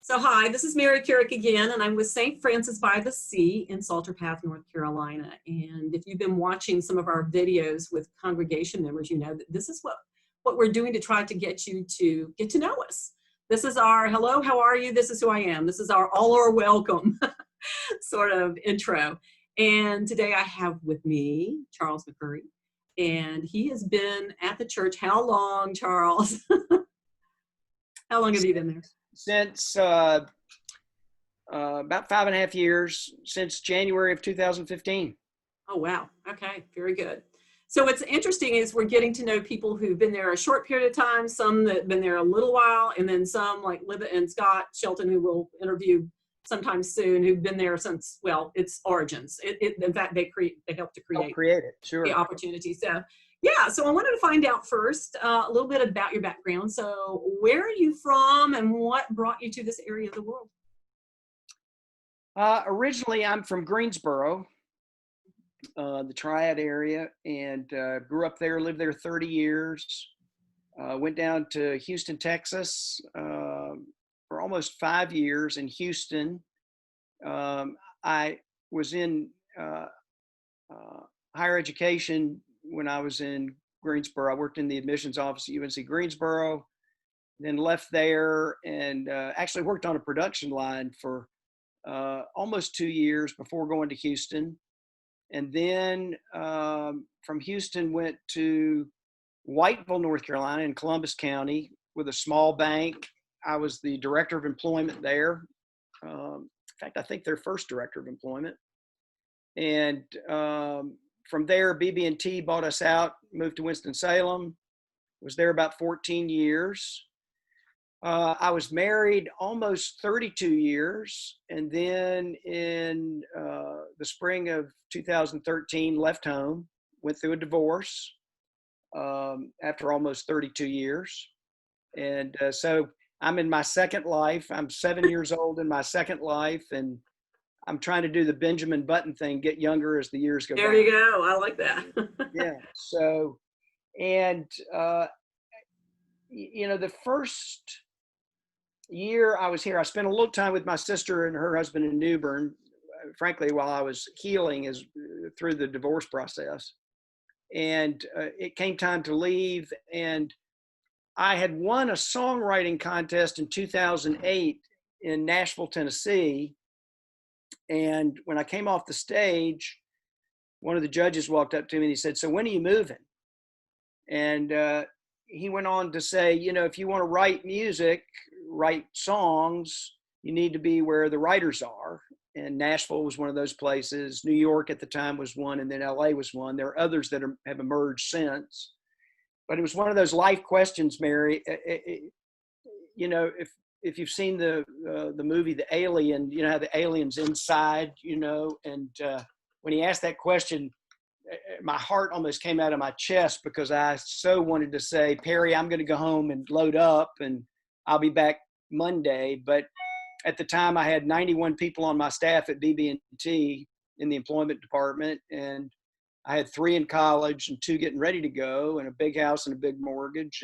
So hi, this is Mary Kurek again, and I'm with St. Francis by the Sea in Salter Path, North Carolina. And if you've been watching some of our videos with congregation members, you know that this is what we're doing to try to get you to get to know us. This is our hello, how are you? This is who I am. This is our all are welcome sort of intro. And today I have with me Charles McCurry, and he has been at the church. How long, Charles? How long have you been there? Since about 5.5 years, since January of 2015. Oh, wow. Okay, very good. So what's interesting is we're getting to know people who've been there a short period of time, some that have been there a little while, and then some like Libet and Scott Shelton, who we'll interview sometime soon, who've been there since, well, its origins. In fact, they helped to create it, sure. the opportunity. So yeah, so I wanted to find out first a little bit about your background. So where are you from and what brought you to this area of the world? Originally, I'm from Greensboro, the Triad area, and grew up there, lived there 30 years. Went down to Houston, Texas for almost 5 years in Houston. I was in higher education when I was in Greensboro. I worked in the admissions office at UNC Greensboro, then left there and actually worked on a production line for almost 2 years before going to Houston. And then from Houston went to Whiteville, North Carolina in Columbus County with a small bank. I was the director of employment there. In fact, I think their first director of employment. And from there, BB&T bought us out, moved to Winston-Salem, was there about 14 years. I was married almost 32 years, and then in the spring of 2013, left home, went through a divorce after almost 32 years. And so I'm in my second life. I'm 7 years old in my second life, and I'm trying to do the Benjamin Button thing, get younger as the years go by. There you go. I like that. Yeah. So, and, the first year I was here, I spent a little time with my sister and her husband in New Bern, frankly, while I was healing through the divorce process. And it came time to leave. And I had won a songwriting contest in 2008 in Nashville, Tennessee. And when I came off the stage, one of the judges walked up to me and he said, "So when are you moving?" And he went on to say, if you want to write music, write songs, you need to be where the writers are. And Nashville was one of those places. New York at the time was one, and then LA was one. There are others that have emerged since. But it was one of those life questions, Mary. If you've seen the movie The Alien, you know how the alien's inside, and when he asked that question, my heart almost came out of my chest because I so wanted to say, "Perry, I'm going to go home and load up and I'll be back Monday." But at the time I had 91 people on my staff at BB&T in the employment department, and I had 3 in college and 2 getting ready to go, and a big house and a big mortgage.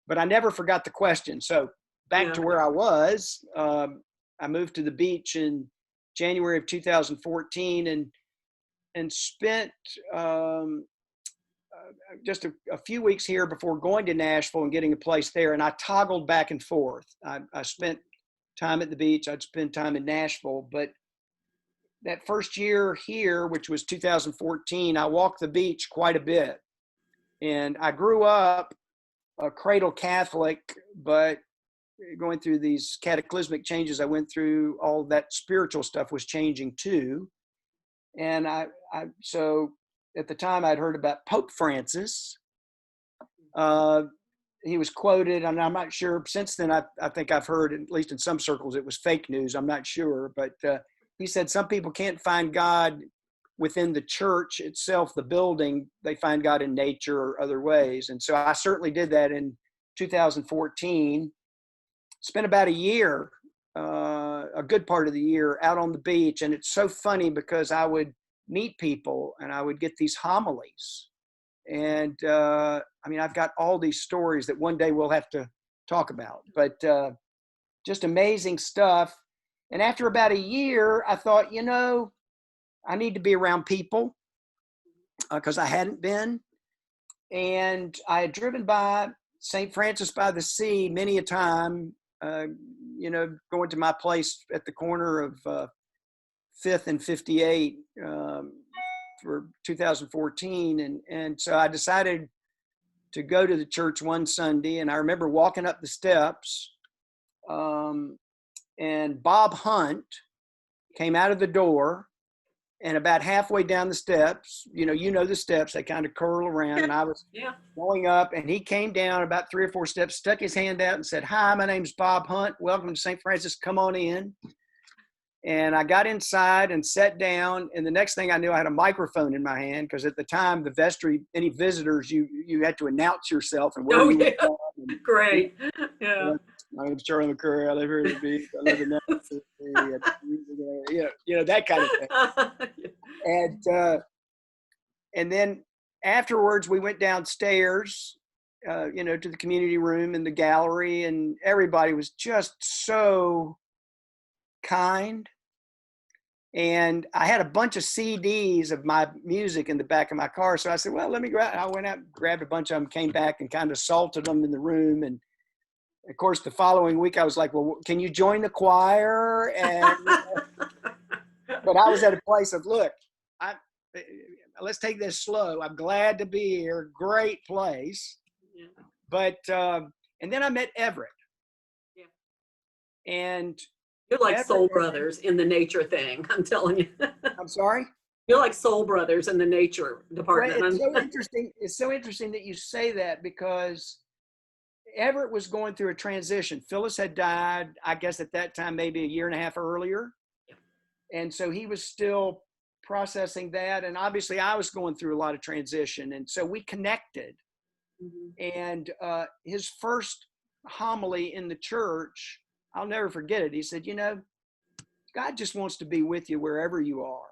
But I never forgot the question. So back to where I was, I moved to the beach in January of 2014 and spent just a few weeks here before going to Nashville and getting a place there. And I toggled back and forth. I spent time at the beach. I'd spend time in Nashville. But that first year here, which was 2014, I walked the beach quite a bit. And I grew up a cradle Catholic, but going through these cataclysmic changes I went through, all that spiritual stuff was changing too. And so at the time I'd heard about Pope Francis. He was quoted, and I'm not sure, since then I think I've heard, at least in some circles, it was fake news. I'm not sure, but he said some people can't find God within the church itself, the building. They find God in nature or other ways. And so I certainly did that in 2014. Spent about a year, a good part of the year, out on the beach. And it's so funny because I would meet people and I would get these homilies. And I've got all these stories that one day we'll have to talk about. But just amazing stuff. And after about a year, I thought, I need to be around people because I hadn't been. And I had driven by St. Francis by the Sea many a time, going to my place at the corner of 5th and 58 for 2014. And so I decided to go to the church one Sunday. And I remember walking up the steps, and Bob Hunt came out of the door, and about halfway down the steps, the steps, they kind of curl around, and I was going up, and he came down about 3 or 4 steps, stuck his hand out and said, "Hi, my name's Bob Hunt. Welcome to St. Francis. Come on in." And I got inside and sat down, and the next thing I knew, I had a microphone in my hand, because at the time, the vestry, any visitors, you had to announce yourself and where you were from. And, great. Yeah. My name's Charlie McCurry. I live here at the beach. I live in that kind of thing. And then afterwards, we went downstairs, to the community room and the gallery, and everybody was just so kind. And I had a bunch of CDs of my music in the back of my car. So I said, well, let me grab. I went out, grabbed a bunch of them, came back and kind of salted them in the room. And of course, the following week I was like, well, can you join the choir? And, but I was at a place of, look, let's take this slow. I'm glad to be here. Great place. Yeah. But, and then I met Everett. Yeah. And you're like soul brothers in the nature thing, I'm telling you. I'm sorry? You're like soul brothers in the nature department. Well, it's so interesting. It's so interesting that you say that, because Everett was going through a transition. Phyllis had died, I guess at that time, maybe a year and a half earlier. Yeah. And so he was still processing that. And obviously I was going through a lot of transition. And so we connected. Mm-hmm. And his first homily in the church, I'll never forget it. He said, God just wants to be with you wherever you are,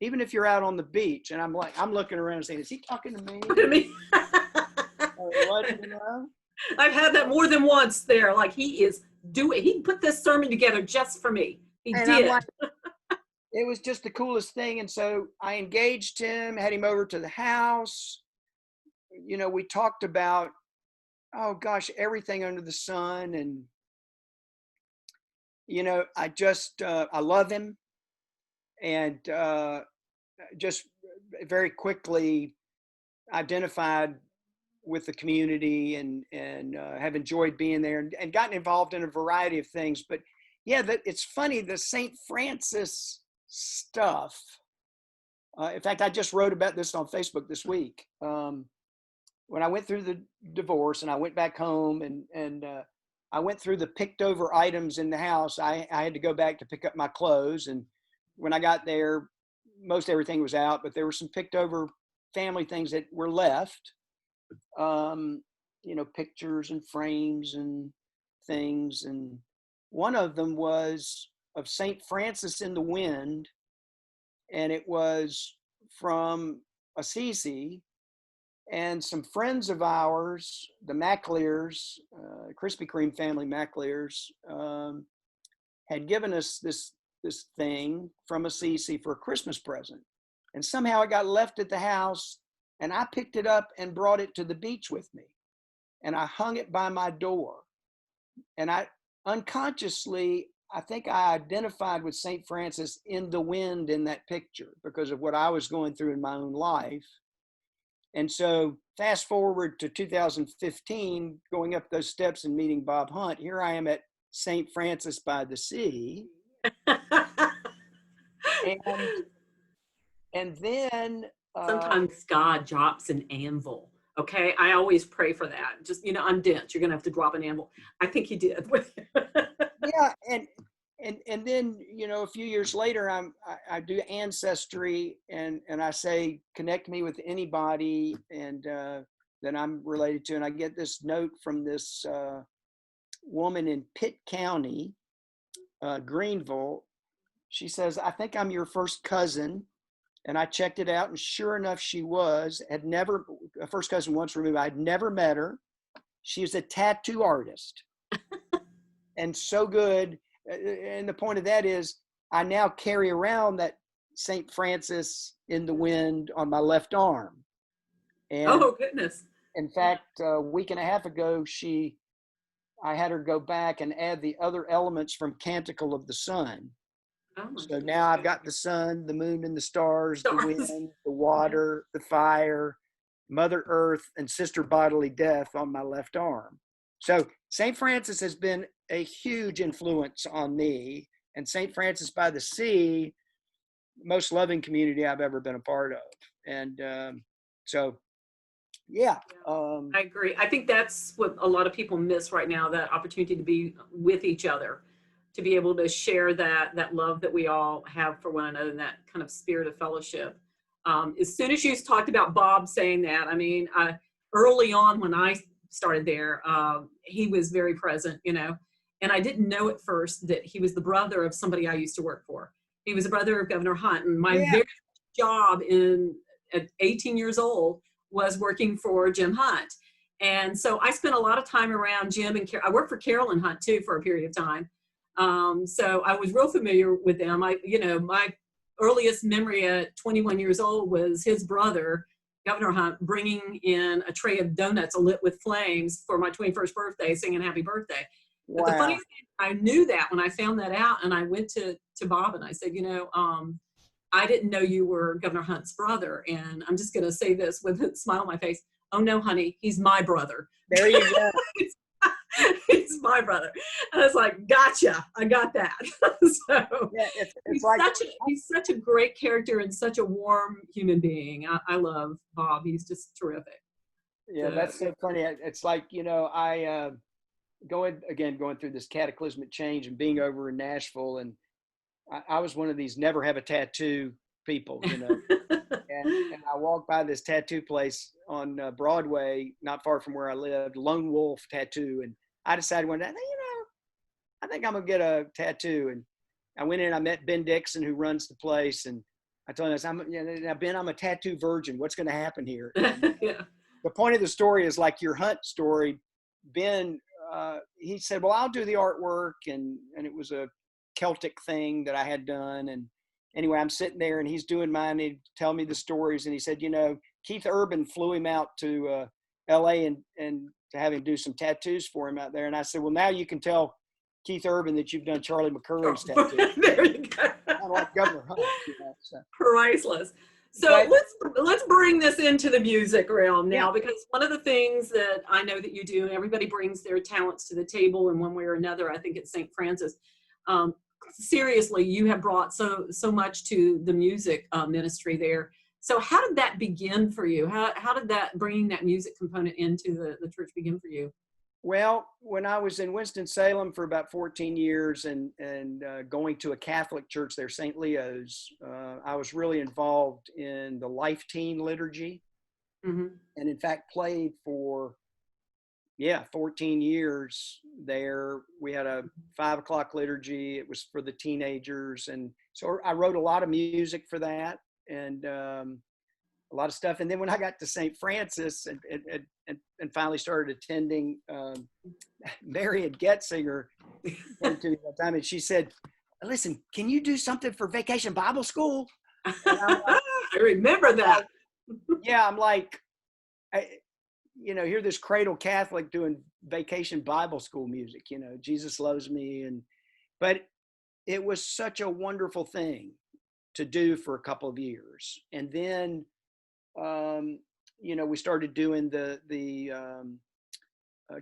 even if you're out on the beach. And I'm looking around and saying, is he talking to me? To me. What, I've had that more than once there. Like he put this sermon together just for me. He did. It was just the coolest thing. And so I engaged him, had him over to the house. We talked about, oh gosh, everything under the sun. And I love him, and just very quickly identified with the community and have enjoyed being there and gotten involved in a variety of things. But yeah, it's funny, the St. Francis stuff. In fact, I just wrote about this on Facebook this week. When I went through the divorce and I went back home and I went through the picked over items in the house. I had to go back to pick up my clothes. And when I got there, most everything was out, but there were some picked over family things that were left. Pictures and frames and things. And one of them was of St. Francis in the Wind. And it was from Assisi. And some friends of ours, the MacLears, Krispy Kreme family MacLears, had given us this thing from Assisi for a Christmas present. And somehow it got left at the house, and I picked it up and brought it to the beach with me. And I hung it by my door. And I unconsciously, I think I identified with St. Francis in the wind in that picture because of what I was going through in my own life. And so fast forward to 2015, going up those steps and meeting Bob Hunt, here I am at St. Francis by the Sea. and then... sometimes God drops an anvil. Okay, I always pray for that. Just, I'm dense. You're going to have to drop an anvil. I think he did. Yeah, and then, a few years later, I do Ancestry, and I say, connect me with anybody and that I'm related to. And I get this note from this woman in Pitt County, Greenville. She says, I think I'm your first cousin. And I checked it out, and sure enough, she was. A first cousin once removed. I'd never met her. She was a tattoo artist. and so good. And the point of that is I now carry around that St. Francis in the wind on my left arm. And Oh, goodness. in fact, a week and a half ago, I had her go back and add the other elements from Canticle of the Sun. Oh, my So goodness. now I've got the sun, the moon, and the stars, the Stars. wind, the water, the fire, Mother Earth, and Sister Bodily Death on my left arm. So St. Francis has been a huge influence on me, and St. Francis by the Sea, most loving community I've ever been a part of. And so, yeah. I agree. I think that's what a lot of people miss right now, that opportunity to be with each other, to be able to share that love that we all have for one another, and that kind of spirit of fellowship. As soon as you talked about Bob saying that, I mean, early on when I started there, he was very present, you know, and I didn't know at first that he was the brother of somebody I used to work for. He was a brother of Governor Hunt, and my Yeah. very first job at 18 years old was working for Jim Hunt. And so I spent a lot of time around Jim and I worked for Carolyn Hunt too for a period of time. So I was real familiar with them. My earliest memory at 21 years old was his brother, Governor Hunt, bringing in a tray of donuts lit with flames for my 21st birthday, singing happy birthday. But the funny Wow. thing, I knew that when I found that out, and I went to Bob and I said, I didn't know you were Governor Hunt's brother. And I'm just going to say this with a smile on my face. Oh, no, honey, he's my brother. There you go. He's my brother. And I was like, gotcha. I got that. So Yeah, it's like he's such a great character and such a warm human being. I love Bob. He's just terrific. yeah, that's so funny. It's like, I going through this cataclysmic change and being over in Nashville, and I was one of these never have a tattoo people, and I walked by this tattoo place on Broadway, not far from where I lived, Lone Wolf Tattoo, and I decided one day, I think I'm gonna get a tattoo, and I went in. I met Ben Dixon, who runs the place, and I told him, now Ben, I'm a tattoo virgin. What's going to happen here? And Yeah. the point of the story is like your Hunt story. Ben, he said, well, I'll do the artwork, and it was a Celtic thing that I had done. And anyway, I'm sitting there, and he's doing mine. He'd tell me the stories, and he said, Keith Urban flew him out to L.A. and to have him do some tattoos for him out there. And I said, well, now you can tell Keith Urban that you've done Charlie McCurry's tattoo. There you go. Kind of like Governor Hunt, so. Priceless. So let's bring this into the music realm now, because one of the things that I know that you do, and everybody brings their talents to the table in one way or another. I think at St. Francis, seriously, you have brought so much to the music ministry there. So how did that begin for you? How did that bringing that music component into the church begin for you? Well, when I was in Winston-Salem for about 14 years and going to a Catholic church there, St. Leo's, I was really involved in the Life Teen liturgy, and in fact played for 14 years there. We had a 5 o'clock liturgy. It was for the teenagers, and so I wrote a lot of music for that, and a lot of stuff. And then when I got to St. Francis and finally started attending, Marian Getzinger came to me one time, and she said, listen, can you do something for Vacation Bible School? And I'm like, I remember that. I'm like, hear this cradle Catholic doing Vacation Bible School music, Jesus loves me. But it was such a wonderful thing to do for a couple of years. And then, we started doing the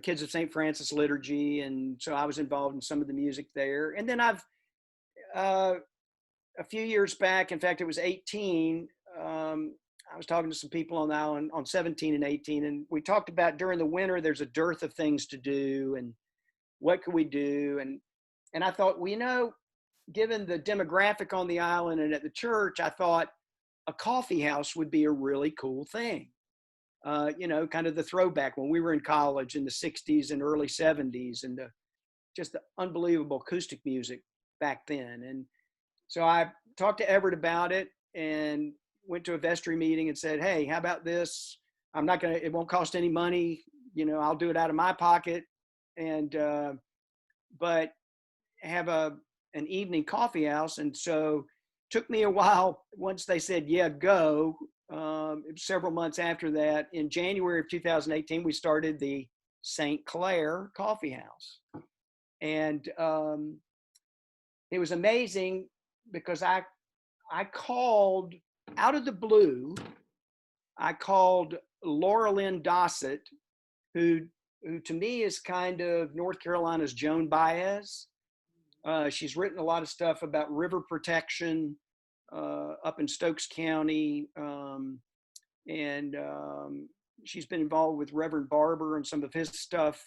Kids of St. Francis liturgy. And so I was involved in some of the music there. And then I've, a few years back, in fact, it was 18, I was talking to some people on the island on 17 and 18, and we talked about during the winter, there's a dearth of things to do, and what could we do? And I thought, given the demographic on the island and at the church, I thought a coffee house would be a really cool thing. Kind of the throwback when we were in college in the 60s and early 70s, and just the unbelievable acoustic music back then. And so I talked to Everett about it and went to a vestry meeting and said, hey, how about this? It won't cost any money. I'll do it out of my pocket. And but have an evening coffee house. And so it took me a while. Once they said, yeah, go, several months after that, in January of 2018, we started the St. Clair Coffee House. And it was amazing because I called out of the blue. I called Laura Lynn Dossett, who to me is kind of North Carolina's Joan Baez. She's written a lot of stuff about river protection up in Stokes County, and she's been involved with Reverend Barber and some of his stuff.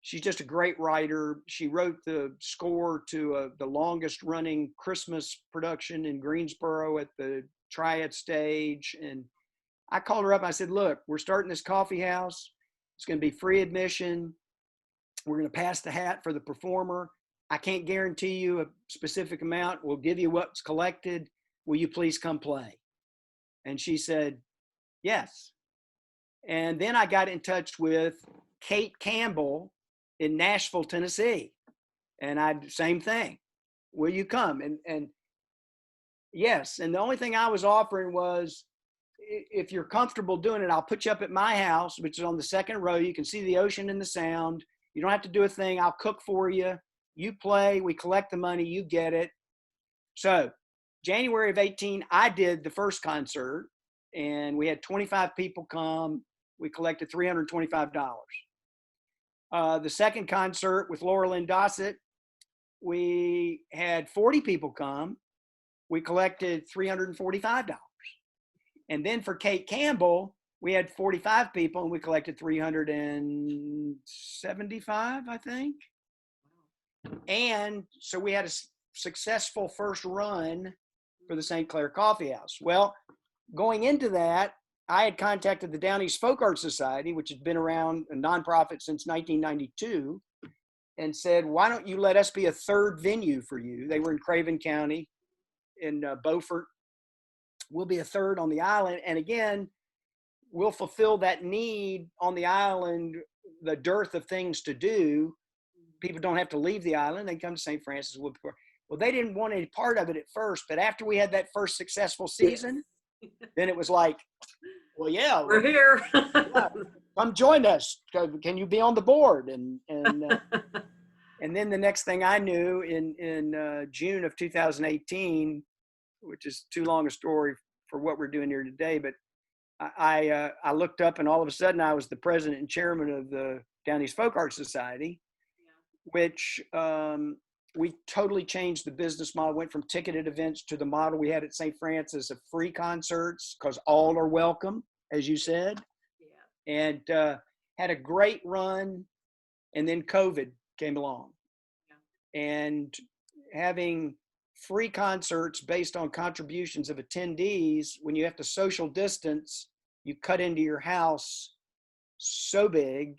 She's just a great writer. She wrote the score to the longest running Christmas production in Greensboro at the Triad Stage. And I called her up. I said, look, we're starting this coffee house. It's going to be free admission. We're going to pass the hat for the performer. I can't guarantee you a specific amount. We'll give you what's collected. Will you please come play? And she said, yes. And then I got in touch with Kate Campbell in Nashville, Tennessee. And same thing. Will you come? And yes. And the only thing I was offering was, if you're comfortable doing it, I'll put you up at my house, which is on the second row. You can see the ocean and the sound. You don't have to do a thing. I'll cook for you. You play, we collect the money, you get it. So January of 18, I did the first concert, and we had 25 people come. We collected $325. The second concert with Laura Lynn Dossett, we had 40 people come. We collected $345. And then for Kate Campbell, we had 45 people and we collected $375, I think. And so we had a successful first run for the St. Clair Coffee House. Well, going into that, I had contacted the Down East Folk Art Society, which had been around, a nonprofit since 1992, and said, why don't you let us be a third venue for you? They were in Craven County in Beaufort. We'll be a third on the island. And again, we'll fulfill that need on the island, the dearth of things to do. People don't have to leave the island. They come to St. Francis. Well, they didn't want any part of it at first, but after we had that first successful season, then it was like, well, yeah, we're here. Yeah, come join us. Can you be on the board? And then the next thing I knew, in June of 2018, which is too long a story for what we're doing here today, but I looked up, and all of a sudden I was the president and chairman of the Down East Folk Art Society, which we totally changed the business model, went from ticketed events to the model we had at St. Francis of free concerts, because all are welcome, as you said. Yeah. And had a great run, and then COVID came along. Yeah. And having free concerts based on contributions of attendees, when you have to social distance, you cut into your house so big.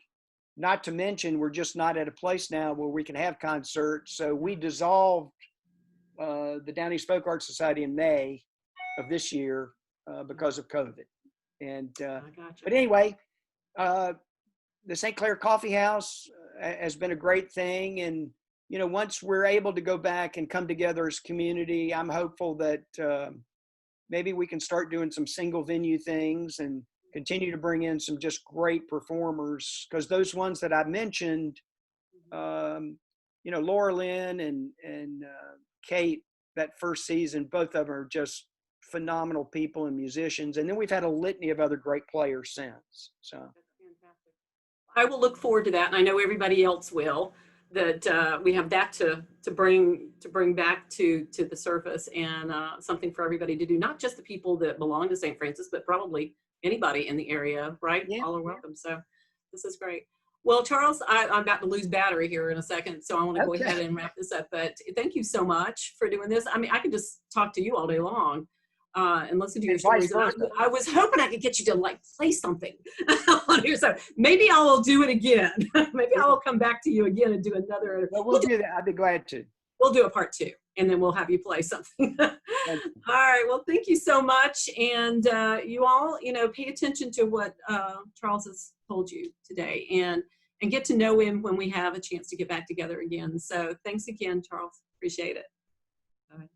Not to mention, we're just not at a place now where we can have concerts. So we dissolved the Down East Folk Art Society in May of this year because of COVID. And but anyway, the St. Clair Coffee House has been a great thing. And you know, once we're able to go back and come together as a community, I'm hopeful that maybe we can start doing some single venue things and continue to bring in some just great performers, because those ones that I mentioned, you know, Laura Lynn and Kate, that first season, both of them are just phenomenal people and musicians. And then we've had a litany of other great players since. So I will look forward to that, and I know everybody else will. That we have that to bring back to the surface, and something for everybody to do, not just the people that belong to St. Francis, but probably anybody in the area, right? Yeah. All are welcome. So this is great. Well, Charles, I'm about to lose battery here in a second, so I want to go ahead and wrap this up. But thank you so much for doing this. I mean, I could just talk to you all day long and listen to your stories. I was hoping I could get you to like play something on here. So maybe I will do it again. Maybe I will come back to you again and do another. Well, we'll do that. I'd be glad to. We'll do a part 2, and then we'll have you play something. All right. Well, thank you so much. And you all, you know, pay attention to what Charles has told you today. And, and get to know him when we have a chance to get back together again. So thanks again, Charles. Appreciate it. All right.